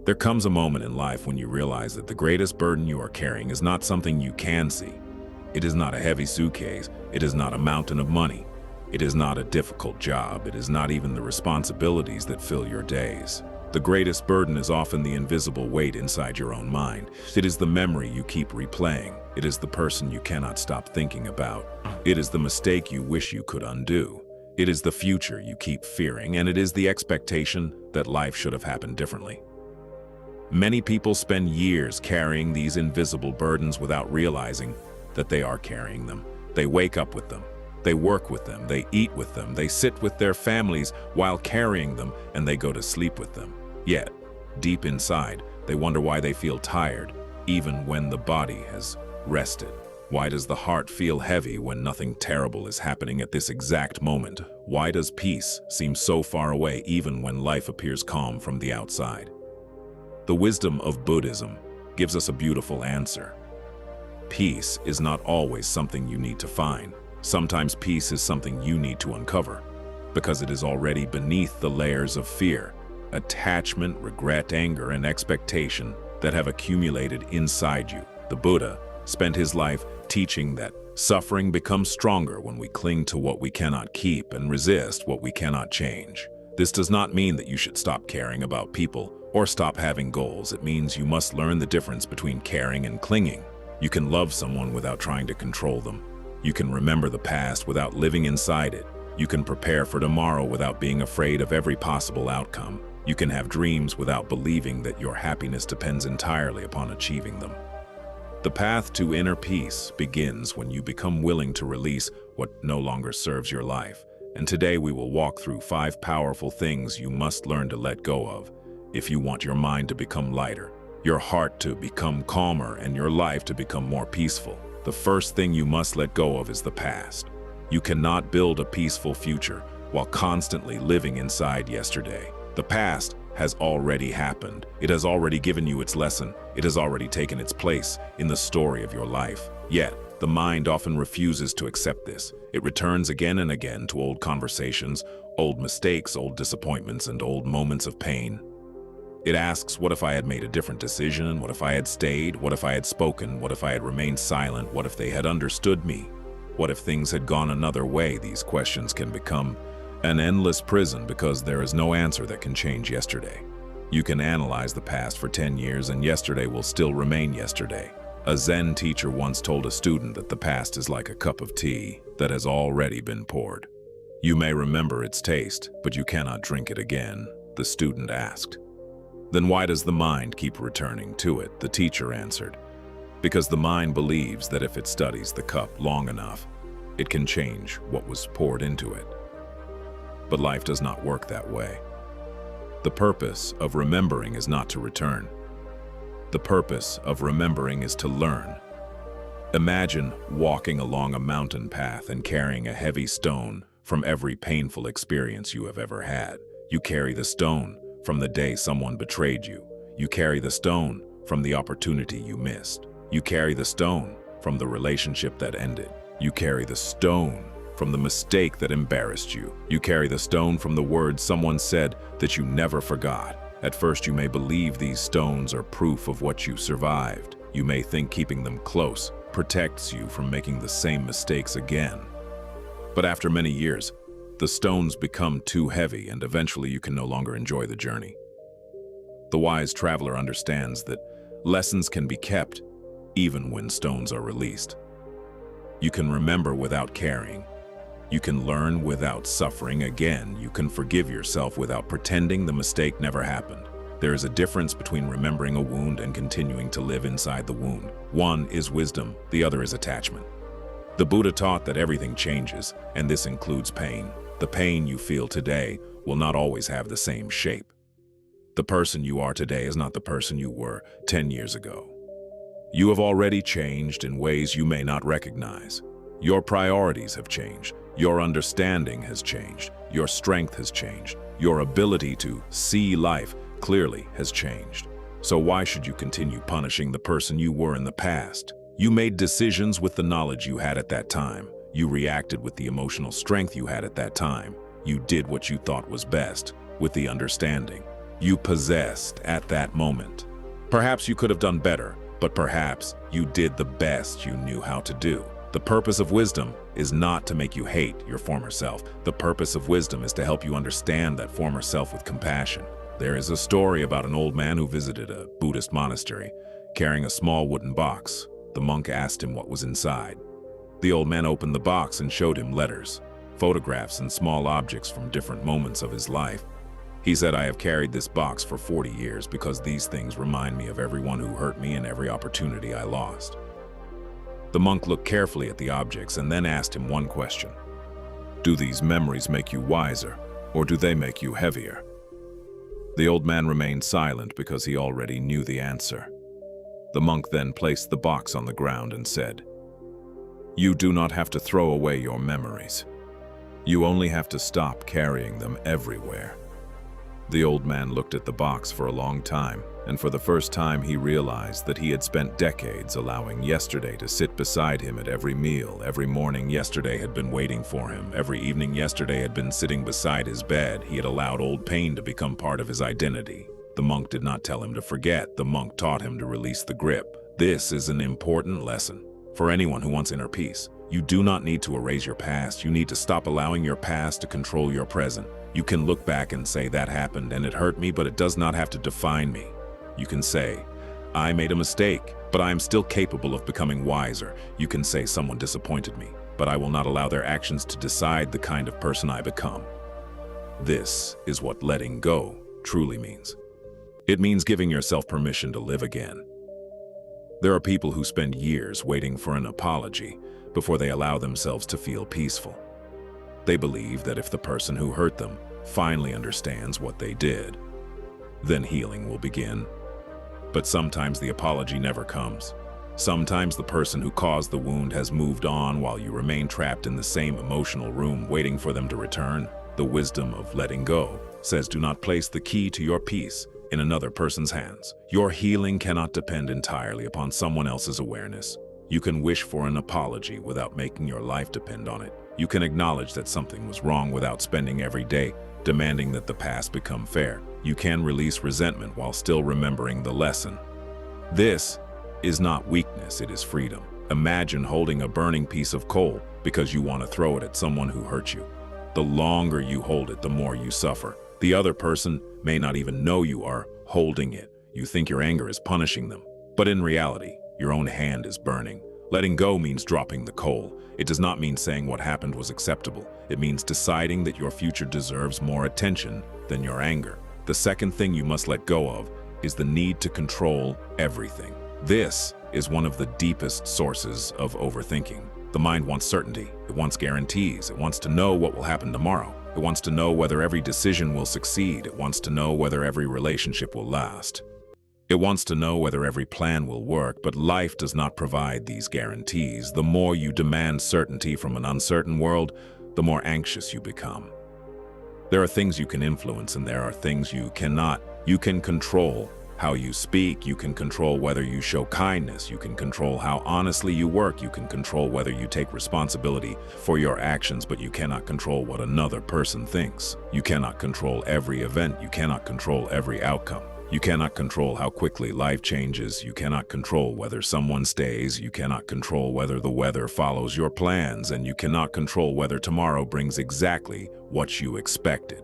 There comes a moment in life when you realize that the greatest burden you are carrying is not something you can see. It is not a heavy suitcase. It is not a mountain of money. It is not a difficult job. It is not even the responsibilities that fill your days. The greatest burden is often the invisible weight inside your own mind. It is the memory you keep replaying. It is the person you cannot stop thinking about. It is the mistake you wish you could undo. It is the future you keep fearing, and it is the expectation that life should have happened differently. Many people spend years carrying these invisible burdens without realizing that they are carrying them. They wake up with them. They work with them. They eat with them. They sit with their families while carrying them, and they go to sleep with them. Yet, deep inside, they wonder why they feel tired, even when the body has rested. Why does the heart feel heavy when nothing terrible is happening at this exact moment? Why does peace seem so far away even when life appears calm from the outside? The wisdom of Buddhism gives us a beautiful answer. Peace is not always something you need to find. Sometimes peace is something you need to uncover, because it is already beneath the layers of fear, attachment, regret, anger, and expectation that have accumulated inside you. The Buddha spent his life teaching that suffering becomes stronger when we cling to what we cannot keep and resist what we cannot change. This does not mean that you should stop caring about people or stop having goals. It means you must learn the difference between caring and clinging. You can love someone without trying to control them. You can remember the past without living inside it. You can prepare for tomorrow without being afraid of every possible outcome. You can have dreams without believing that your happiness depends entirely upon achieving them. The path to inner peace begins when you become willing to release what no longer serves your life. And today we will walk through 5 powerful things you must learn to let go of if you want your mind to become lighter, your heart to become calmer, and your life to become more peaceful. The first thing you must let go of is the past. You cannot build a peaceful future while constantly living inside yesterday. The past has already happened. It has already given you its lesson. It has already taken its place in the story of your life. Yet, the mind often refuses to accept this. It returns again and again to old conversations, old mistakes, old disappointments, and old moments of pain. It asks, what if I had made a different decision? What if I had stayed? What if I had spoken? What if I had remained silent? What if they had understood me? What if things had gone another way? These questions can become an endless prison because there is no answer that can change yesterday. You can analyze the past for 10 years and yesterday will still remain yesterday. A Zen teacher once told a student that the past is like a cup of tea that has already been poured. You may remember its taste, but you cannot drink it again, the student asked. Then why does the mind keep returning to it? The teacher answered. Because the mind believes that if it studies the cup long enough, it can change what was poured into it. But life does not work that way. The purpose of remembering is not to return. The purpose of remembering is to learn. Imagine walking along a mountain path and carrying a heavy stone from every painful experience you have ever had. You carry the stone from the day someone betrayed you. You carry the stone from the opportunity you missed. You carry the stone from the relationship that ended. You carry the stone from the mistake that embarrassed you. You carry the stone from the words someone said that you never forgot. At first, you may believe these stones are proof of what you survived. You may think keeping them close protects you from making the same mistakes again. But after many years, the stones become too heavy and eventually you can no longer enjoy the journey. The wise traveler understands that lessons can be kept even when stones are released. You can remember without carrying. You can learn without suffering again. You can forgive yourself without pretending the mistake never happened. There is a difference between remembering a wound and continuing to live inside the wound. One is wisdom, the other is attachment. The Buddha taught that everything changes, and this includes pain. The pain you feel today will not always have the same shape. The person you are today is not the person you were 10 years ago. You have already changed in ways you may not recognize. Your priorities have changed. Your understanding has changed. Your strength has changed. Your ability to see life clearly has changed. So why should you continue punishing the person you were in the past? You made decisions with the knowledge you had at that time. You reacted with the emotional strength you had at that time. You did what you thought was best with the understanding. you possessed at that moment. Perhaps you could have done better, but perhaps you did the best you knew how to do. The purpose of wisdom is not to make you hate your former self. The purpose of wisdom is to help you understand that former self with compassion. There is a story about an old man who visited a Buddhist monastery, carrying a small wooden box. The monk asked him what was inside. The old man opened the box and showed him letters, photographs, and small objects from different moments of his life. He said, "I have carried this box for 40 years because these things remind me of everyone who hurt me and every opportunity I lost." The monk looked carefully at the objects and then asked him one question. "Do these memories make you wiser, or do they make you heavier?" The old man remained silent because he already knew the answer. The monk then placed the box on the ground and said, "You do not have to throw away your memories. You only have to stop carrying them everywhere." The old man looked at the box for a long time, and for the first time he realized that he had spent decades allowing yesterday to sit beside him at every meal. Every morning yesterday had been waiting for him. Every evening yesterday had been sitting beside his bed. He had allowed old pain to become part of his identity. The monk did not tell him to forget. The monk taught him to release the grip. This is an important lesson for anyone who wants inner peace. You do not need to erase your past. You need to stop allowing your past to control your present. You can look back and say, "That happened and it hurt me, but it does not have to define me." You can say, "I made a mistake, but I am still capable of becoming wiser." You can say, "Someone disappointed me, but I will not allow their actions to decide the kind of person I become." This is what letting go truly means. It means giving yourself permission to live again. There are people who spend years waiting for an apology before they allow themselves to feel peaceful. They believe that if the person who hurt them finally understands what they did, then healing will begin. But sometimes the apology never comes. Sometimes the person who caused the wound has moved on while you remain trapped in the same emotional room waiting for them to return. The wisdom of letting go says, do not place the key to your peace in another person's hands. Your healing cannot depend entirely upon someone else's awareness. You can wish for an apology without making your life depend on it. You can acknowledge that something was wrong without spending every day demanding that the past become fair. You can release resentment while still remembering the lesson. This is not weakness, it is freedom. Imagine holding a burning piece of coal because you want to throw it at someone who hurt you. The longer you hold it, the more you suffer. The other person may not even know you are holding it. You think your anger is punishing them, but in reality, your own hand is burning. Letting go means dropping the coal. It does not mean saying what happened was acceptable. It means deciding that your future deserves more attention than your anger. The second thing you must let go of is the need to control everything. This is one of the deepest sources of overthinking. The mind wants certainty. It wants guarantees. It wants to know what will happen tomorrow. It wants to know whether every decision will succeed. It wants to know whether every relationship will last. It wants to know whether every plan will work, but life does not provide these guarantees. The more you demand certainty from an uncertain world, the more anxious you become. There are things you can influence and there are things you cannot. You can control how you speak. You can control whether you show kindness. You can control how honestly you work. You can control whether you take responsibility for your actions, but you cannot control what another person thinks. You cannot control every event. You cannot control every outcome. You cannot control how quickly life changes. You cannot control whether someone stays. You cannot control whether the weather follows your plans, and you cannot control whether tomorrow brings exactly what you expected.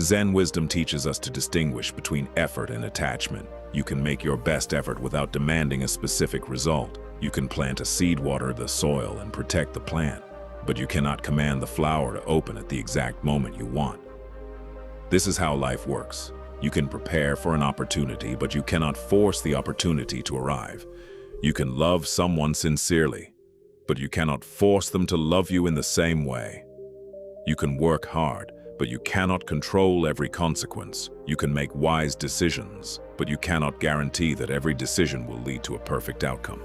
Zen wisdom teaches us to distinguish between effort and attachment. You can make your best effort without demanding a specific result. You can plant a seed, water the soil, and protect the plant, but you cannot command the flower to open at the exact moment you want. This is how life works. You can prepare for an opportunity, but you cannot force the opportunity to arrive. You can love someone sincerely, but you cannot force them to love you in the same way. You can work hard, but you cannot control every consequence. You can make wise decisions, but you cannot guarantee that every decision will lead to a perfect outcome.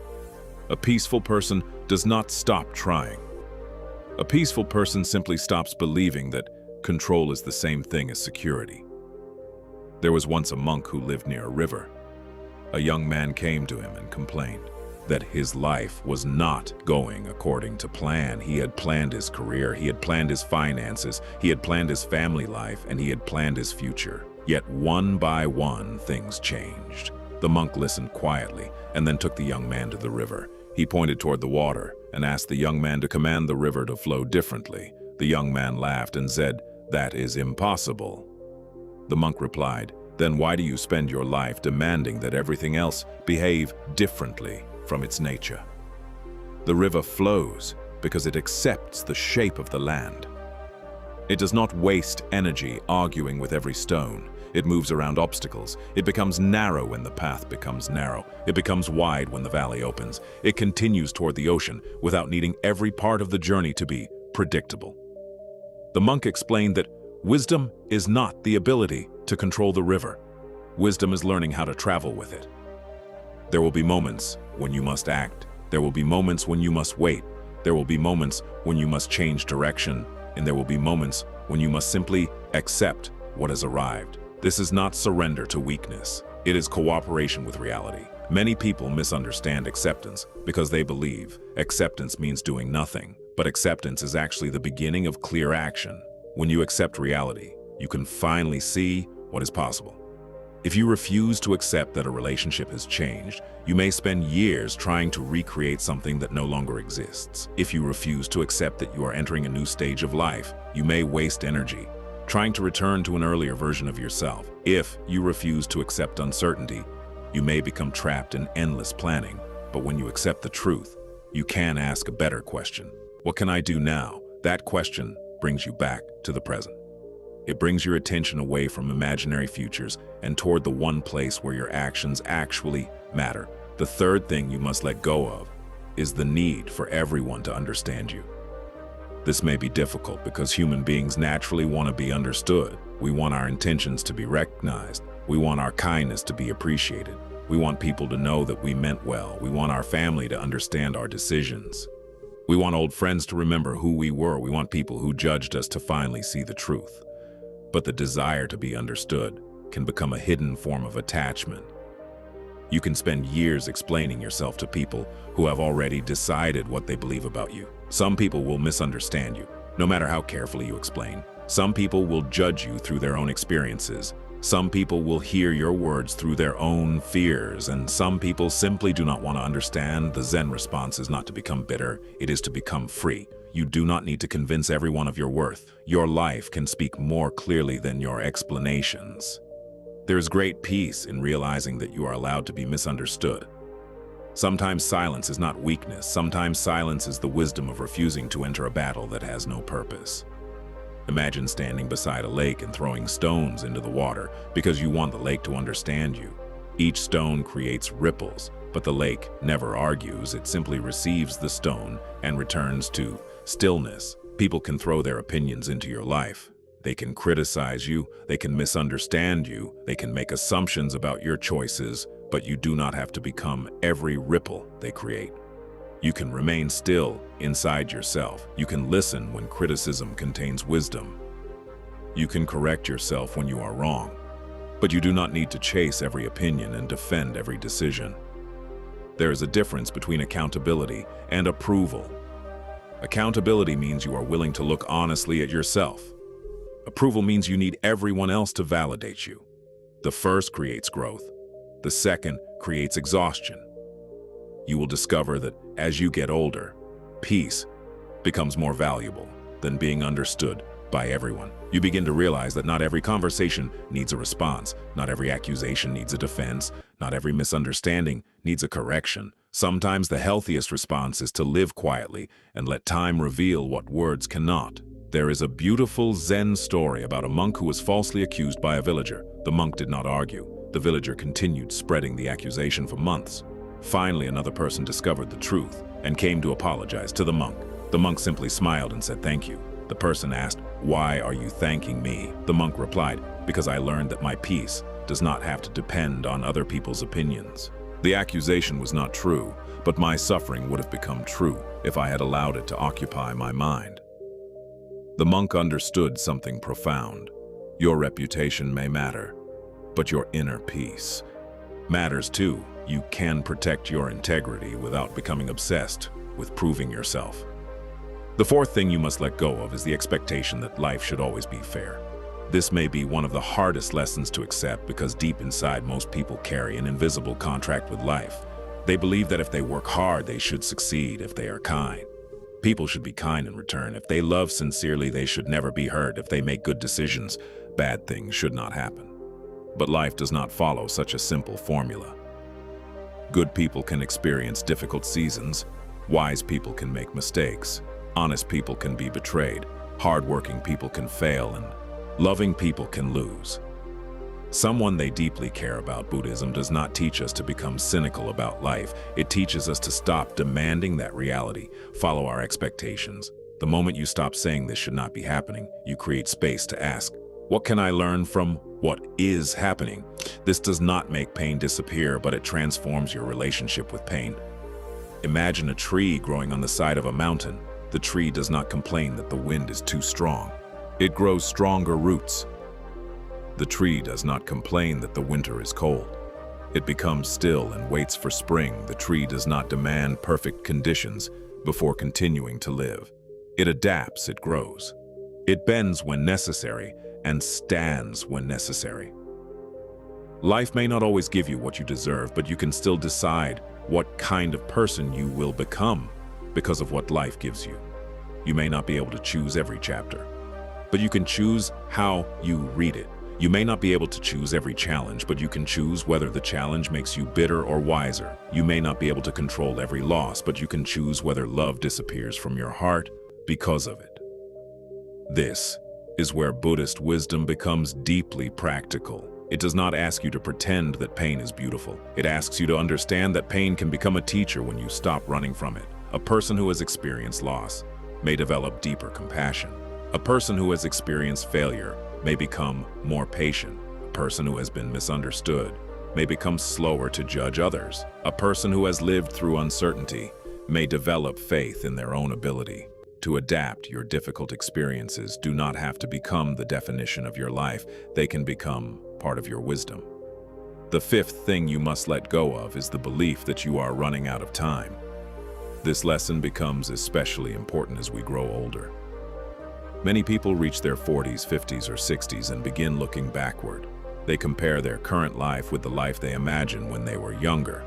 A peaceful person does not stop trying. A peaceful person simply stops believing that control is the same thing as security. There was once a monk who lived near a river. A young man came to him and complained that his life was not going according to plan. He had planned his career, he had planned his finances, he had planned his family life, and he had planned his future. Yet one by one, things changed. The monk listened quietly and then took the young man to the river. He pointed toward the water and asked the young man to command the river to flow differently. The young man laughed and said, "That is impossible." The monk replied, "Then why do you spend your life demanding that everything else behave differently from its nature?" The river flows because it accepts the shape of the land. It does not waste energy arguing with every stone. It moves around obstacles. It becomes narrow when the path becomes narrow. It becomes wide when the valley opens. It continues toward the ocean without needing every part of the journey to be predictable. The monk explained that wisdom is not the ability to control the river. Wisdom is learning how to travel with it. There will be moments when you must act. There will be moments when you must wait. There will be moments when you must change direction. And there will be moments when you must simply accept what has arrived. This is not surrender to weakness. It is cooperation with reality. Many people misunderstand acceptance because they believe acceptance means doing nothing. But acceptance is actually the beginning of clear action. When you accept reality, you can finally see what is possible. If you refuse to accept that a relationship has changed, you may spend years trying to recreate something that no longer exists. If you refuse to accept that you are entering a new stage of life, you may waste energy trying to return to an earlier version of yourself. If you refuse to accept uncertainty, you may become trapped in endless planning. But when you accept the truth, you can ask a better question. What can I do now? That question brings you back to the present. It brings your attention away from imaginary futures and toward the one place where your actions actually matter. The third thing you must let go of is the need for everyone to understand you. This may be difficult because human beings naturally want to be understood. We want our intentions to be recognized. We want our kindness to be appreciated. We want people to know that we meant well. We want our family to understand our decisions. We want old friends to remember who we were. We want people who judged us to finally see the truth. But the desire to be understood can become a hidden form of attachment. You can spend years explaining yourself to people who have already decided what they believe about you. Some people will misunderstand you, no matter how carefully you explain. Some people will judge you through their own experiences. Some people will hear your words through their own fears, and some people simply do not want to understand. The Zen response is not to become bitter, it is to become free. You do not need to convince everyone of your worth. Your life can speak more clearly than your explanations. There is great peace in realizing that you are allowed to be misunderstood. Sometimes silence is not weakness. Sometimes silence is the wisdom of refusing to enter a battle that has no purpose. Imagine standing beside a lake and throwing stones into the water because you want the lake to understand you. Each stone creates ripples, but the lake never argues. It simply receives the stone and returns to stillness. People can throw their opinions into your life. They can criticize you, they can misunderstand you, they can make assumptions about your choices, but you do not have to become every ripple they create. You can remain still inside yourself. You can listen when criticism contains wisdom. You can correct yourself when you are wrong, but you do not need to chase every opinion and defend every decision. There is a difference between accountability and approval. Accountability means you are willing to look honestly at yourself. Approval means you need everyone else to validate you. The first creates growth. The second creates exhaustion. You will discover that as you get older, peace becomes more valuable than being understood by everyone. You begin to realize that not every conversation needs a response. Not every accusation needs a defense. Not every misunderstanding needs a correction. Sometimes the healthiest response is to live quietly and let time reveal what words cannot. There is a beautiful Zen story about a monk who was falsely accused by a villager. The monk did not argue. The villager continued spreading the accusation for months. Finally, another person discovered the truth and came to apologize to the monk. The monk simply smiled and said, "Thank you." The person asked, "Why are you thanking me?" The monk replied, "Because I learned that my peace does not have to depend on other people's opinions." The accusation was not true, but my suffering would have become true if I had allowed it to occupy my mind. The monk understood something profound. Your reputation may matter, but your inner peace matters too. You can protect your integrity without becoming obsessed with proving yourself. The fourth thing you must let go of is the expectation that life should always be fair. This may be one of the hardest lessons to accept because deep inside most people carry an invisible contract with life. They believe that if they work hard, they should succeed. If they are kind, people should be kind in return. If they love sincerely, they should never be hurt. If they make good decisions, bad things should not happen. But life does not follow such a simple formula. Good people can experience difficult seasons. Wise people can make mistakes. Honest people can be betrayed. Hardworking people can fail, and loving people can lose. Someone they deeply care about. Buddhism does not teach us to become cynical about life. It teaches us to stop demanding that reality, follow our expectations. The moment you stop saying this should not be happening, you create space to ask, what can I learn from what is happening? This does not make pain disappear, but it transforms your relationship with pain. Imagine a tree growing on the side of a mountain. The tree does not complain that the wind is too strong. It grows stronger roots. The tree does not complain that the winter is cold. It becomes still and waits for spring. The tree does not demand perfect conditions before continuing to live. It adapts, it grows. It bends when necessary and stands when necessary. Life may not always give you what you deserve, but you can still decide what kind of person you will become because of what life gives you. You may not be able to choose every chapter, but you can choose how you read it. You may not be able to choose every challenge, but you can choose whether the challenge makes you bitter or wiser. You may not be able to control every loss, but you can choose whether love disappears from your heart because of it. This is where Buddhist wisdom becomes deeply practical. It does not ask you to pretend that pain is beautiful. It asks you to understand that pain can become a teacher when you stop running from it. A person who has experienced loss may develop deeper compassion. A person who has experienced failure may become more patient. A person who has been misunderstood may become slower to judge others. A person who has lived through uncertainty may develop faith in their own ability to adapt. Your difficult experiences do not have to become the definition of your life. They can become part of your wisdom. The fifth thing you must let go of is the belief that you are running out of time. This lesson becomes especially important as we grow older. Many people reach their 40s, 50s, or 60s and begin looking backward. They compare their current life with the life they imagined when they were younger.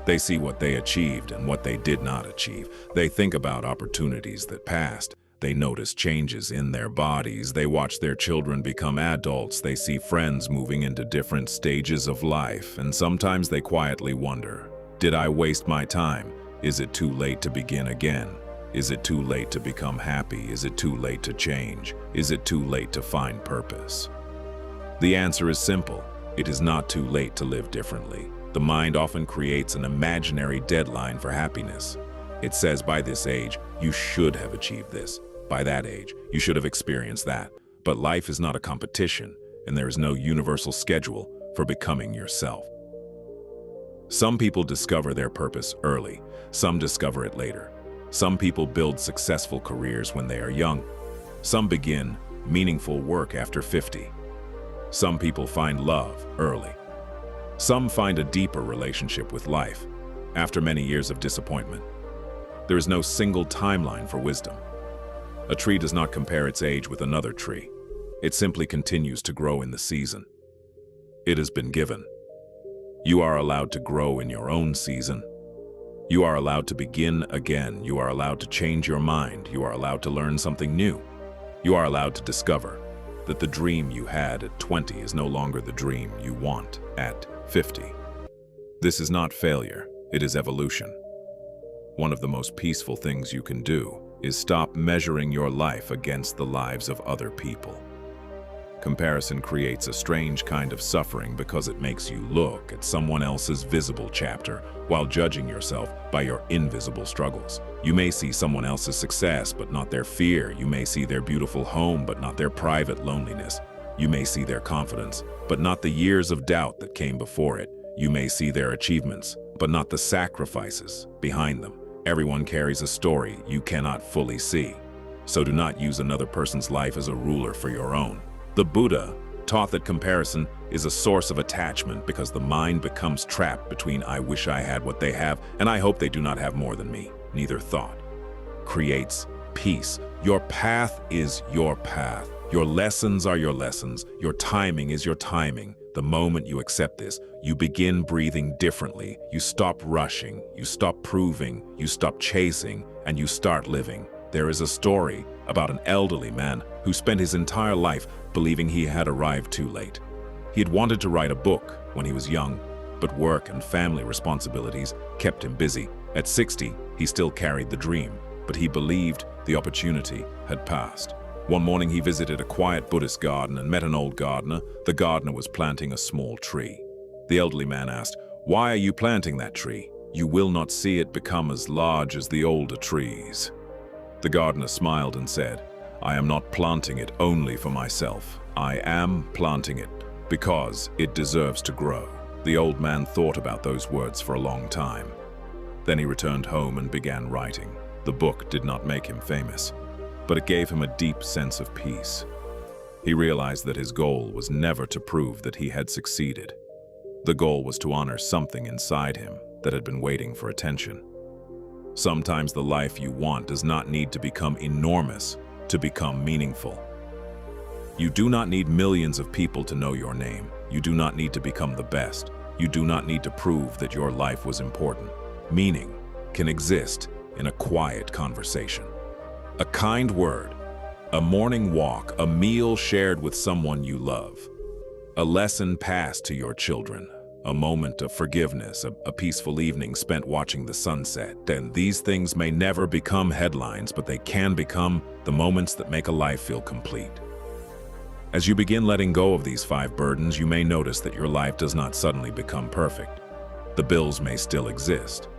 They see what they achieved and what they did not achieve. They think about opportunities that passed. They notice changes in their bodies. They watch their children become adults. They see friends moving into different stages of life. And sometimes they quietly wonder, did I waste my time? Is it too late to begin again? Is it too late to become happy? Is it too late to change? Is it too late to find purpose? The answer is simple. It is not too late to live differently. The mind often creates an imaginary deadline for happiness. It says by this age, you should have achieved this. By that age, you should have experienced that. But life is not a competition, and there is no universal schedule for becoming yourself. Some people discover their purpose early. Some discover it later. Some people build successful careers when they are young. Some begin meaningful work after 50. Some people find love early. Some find a deeper relationship with life after many years of disappointment. There is no single timeline for wisdom. A tree does not compare its age with another tree. It simply continues to grow in the season it has been given. You are allowed to grow in your own season. You are allowed to begin again. You are allowed to change your mind. You are allowed to learn something new. You are allowed to discover that the dream you had at 20 is no longer the dream you want at 50. This is not failure, it is evolution. One of the most peaceful things you can do is stop measuring your life against the lives of other people. Comparison creates a strange kind of suffering because it makes you look at someone else's visible chapter while judging yourself by your invisible struggles. You may see someone else's success, but not their fear. You may see their beautiful home, but not their private loneliness. You may see their confidence, but not the years of doubt that came before it. You may see their achievements, but not the sacrifices behind them. Everyone carries a story you cannot fully see. So do not use another person's life as a ruler for your own. The Buddha taught that comparison is a source of attachment because the mind becomes trapped between I wish I had what they have and I hope they do not have more than me. Neither thought creates peace. Your path is your path. Your lessons are your lessons. Your timing is your timing. The moment you accept this, you begin breathing differently. You stop rushing, you stop proving, you stop chasing, and you start living. There is a story about an elderly man who spent his entire life believing he had arrived too late. He had wanted to write a book when he was young, but work and family responsibilities kept him busy. At 60, he still carried the dream, but he believed the opportunity had passed. One morning he visited a quiet Buddhist garden and met an old gardener. The gardener was planting a small tree. The elderly man asked, "Why are you planting that tree? You will not see it become as large as the older trees." The gardener smiled and said, "I am not planting it only for myself. I am planting it because it deserves to grow." The old man thought about those words for a long time. Then he returned home and began writing. The book did not make him famous, but it gave him a deep sense of peace. He realized that his goal was never to prove that he had succeeded. The goal was to honor something inside him that had been waiting for attention. Sometimes the life you want does not need to become enormous to become meaningful. You do not need millions of people to know your name. You do not need to become the best. You do not need to prove that your life was important. Meaning can exist in a quiet conversation. A kind word, a morning walk, a meal shared with someone you love, a lesson passed to your children, a moment of forgiveness, a peaceful evening spent watching the sunset. And these things may never become headlines, but they can become the moments that make a life feel complete. As you begin letting go of these 5 burdens, you may notice that your life does not suddenly become perfect. The bills may still exist.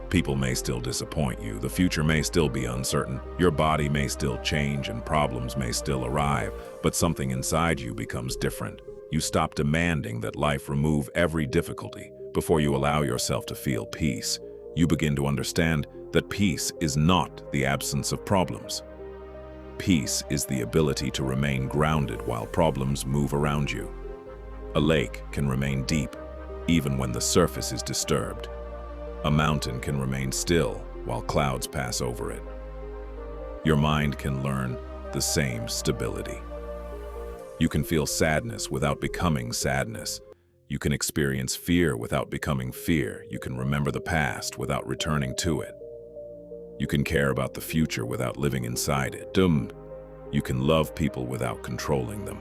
People may still disappoint you. The future may still be uncertain. Your body may still change and problems may still arrive, but something inside you becomes different. You stop demanding that life remove every difficulty before you allow yourself to feel peace. You begin to understand that peace is not the absence of problems. Peace is the ability to remain grounded while problems move around you. A lake can remain deep even when the surface is disturbed. A mountain can remain still while clouds pass over it. Your mind can learn the same stability. You can feel sadness without becoming sadness. You can experience fear without becoming fear. You can remember the past without returning to it. You can care about the future without living inside it. You can love people without controlling them.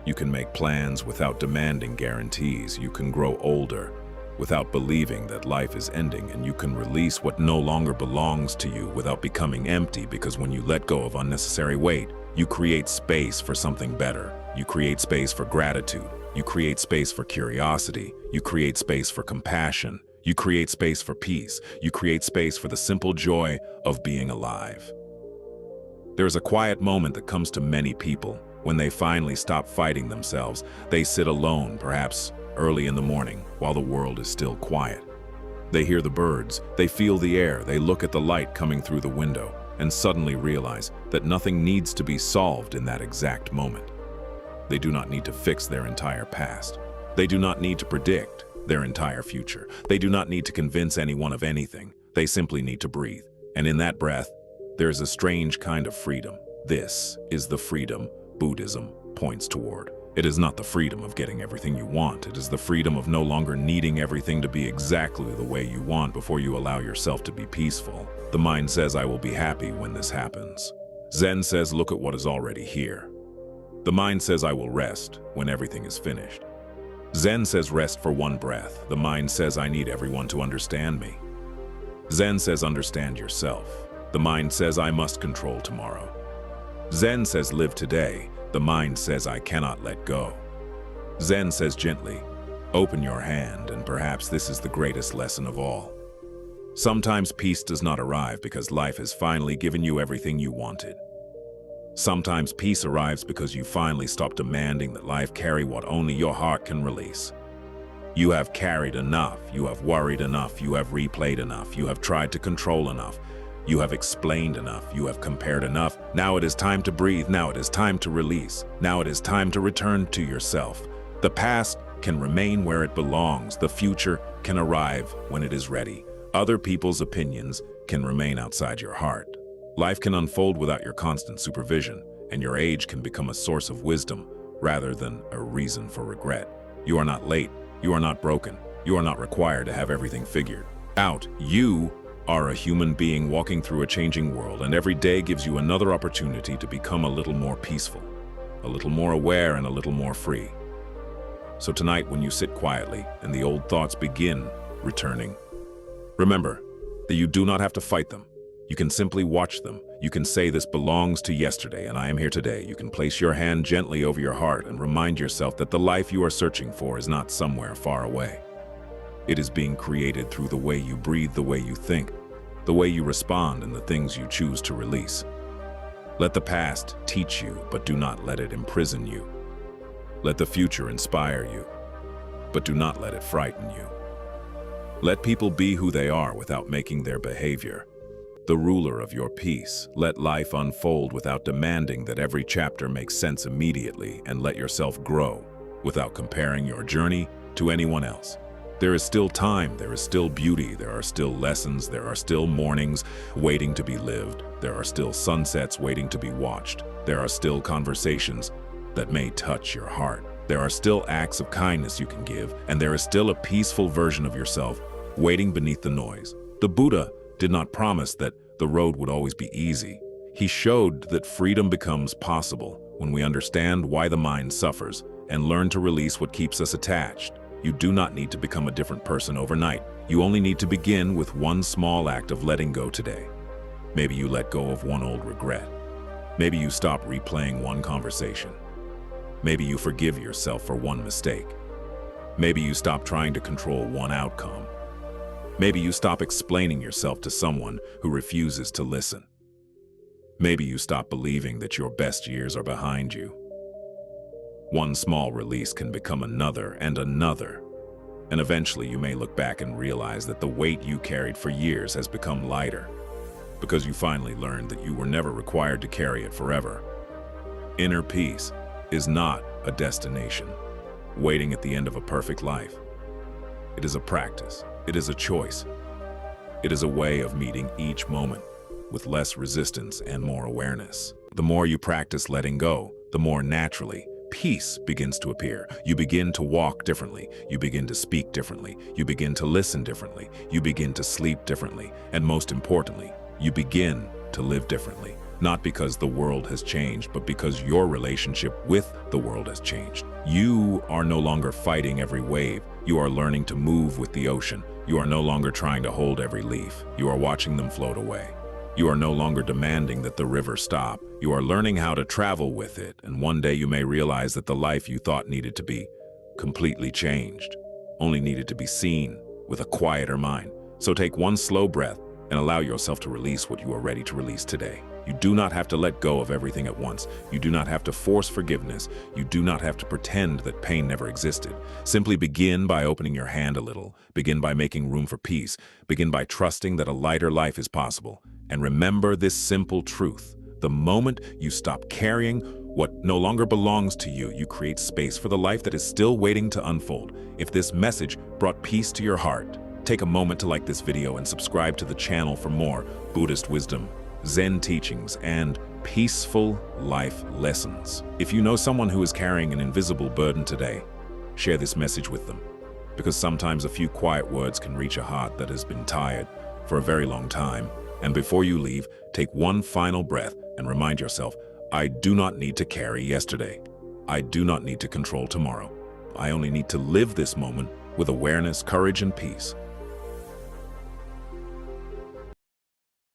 You can make plans without demanding guarantees. You can grow older without believing that life is ending, and you can release what no longer belongs to you without becoming empty, because when you let go of unnecessary weight, you create space for something better. You create space for gratitude. You create space for curiosity. You create space for compassion. You create space for peace. You create space for the simple joy of being alive. There is a quiet moment that comes to many people when they finally stop fighting themselves. They sit alone, perhaps early in the morning, while the world is still quiet. They hear the birds, they feel the air, they look at the light coming through the window, and suddenly realize that nothing needs to be solved in that exact moment. They do not need to fix their entire past. They do not need to predict their entire future. They do not need to convince anyone of anything. They simply need to breathe. And in that breath, there is a strange kind of freedom. This is the freedom Buddhism points toward. It is not the freedom of getting everything you want. It is the freedom of no longer needing everything to be exactly the way you want before you allow yourself to be peaceful. The mind says, "I will be happy when this happens." Zen says, "Look at what is already here." The mind says, "I will rest when everything is finished." Zen says, "Rest for one breath." The mind says, "I need everyone to understand me." Zen says, "Understand yourself." The mind says, "I must control tomorrow." Zen says, "Live today." The mind says, "I cannot let go." Zen says gently, "Open your hand," and perhaps this is the greatest lesson of all. Sometimes peace does not arrive because life has finally given you everything you wanted. Sometimes peace arrives because you finally stop demanding that life carry what only your heart can release. You have carried enough, you have worried enough, you have replayed enough, you have tried to control enough. You have explained enough, you have compared enough. Now it is time to breathe, now it is time to release. Now it is time to return to yourself. The past can remain where it belongs. The future can arrive when it is ready. Other people's opinions can remain outside your heart. Life can unfold without your constant supervision. and your age can become a source of wisdom rather than a reason for regret. You are not late. You are not broken. You are not required to have everything figured out. You are a human being walking through a changing world, and every day gives you another opportunity to become a little more peaceful, a little more aware, and a little more free. So tonight, when you sit quietly and the old thoughts begin returning, remember that you do not have to fight them. You can simply watch them. You can say, "This belongs to yesterday, and I am here today." You can place your hand gently over your heart and remind yourself that the life you are searching for is not somewhere far away. It is being created through the way you breathe, the way you think, the way you respond, and the things you choose to release. Let the past teach you, but do not let it imprison you. Let the future inspire you, but do not let it frighten you. Let people be who they are without making their behavior the ruler of your peace. Let life unfold without demanding that every chapter makes sense immediately, and let yourself grow without comparing your journey to anyone else. There is still time, there is still beauty, there are still lessons, there are still mornings waiting to be lived, there are still sunsets waiting to be watched, there are still conversations that may touch your heart, there are still acts of kindness you can give, and there is still a peaceful version of yourself waiting beneath the noise. The Buddha did not promise that the road would always be easy. He showed that freedom becomes possible when we understand why the mind suffers and learn to release what keeps us attached. You do not need to become a different person overnight. You only need to begin with one small act of letting go today. Maybe you let go of one old regret. Maybe you stop replaying one conversation. Maybe you forgive yourself for one mistake. Maybe you stop trying to control one outcome. Maybe you stop explaining yourself to someone who refuses to listen. Maybe you stop believing that your best years are behind you. One small release can become another and another, and eventually you may look back and realize that the weight you carried for years has become lighter, because you finally learned that you were never required to carry it forever. Inner peace is not a destination waiting at the end of a perfect life. It is a practice. It is a choice. It is a way of meeting each moment with less resistance and more awareness. The more you practice letting go, the more naturally peace begins to appear. You begin to walk differently. You begin to speak differently. You begin to listen differently. You begin to sleep differently. And most importantly, you begin to live differently. Not because the world has changed, but because your relationship with the world has changed. You are no longer fighting every wave. You are learning to move with the ocean. You are no longer trying to hold every leaf. You are watching them float away. You are no longer demanding that the river stop. You are learning how to travel with it, and one day you may realize that the life you thought needed to be completely changed only needed to be seen with a quieter mind. So take one slow breath and allow yourself to release what you are ready to release today. You do not have to let go of everything at once. You do not have to force forgiveness. You do not have to pretend that pain never existed. Simply begin by opening your hand a little. Begin by making room for peace. Begin by trusting that a lighter life is possible. And remember this simple truth. The moment you stop carrying what no longer belongs to you, you create space for the life that is still waiting to unfold. If this message brought peace to your heart, take a moment to like this video and subscribe to the channel for more Buddhist wisdom, Zen teachings, and peaceful life lessons. If you know someone who is carrying an invisible burden today, share this message with them, because sometimes a few quiet words can reach a heart that has been tired for a very long time. And before you leave, take one final breath and remind yourself, I do not need to carry yesterday. I do not need to control tomorrow. I only need to live this moment with awareness, courage, and peace.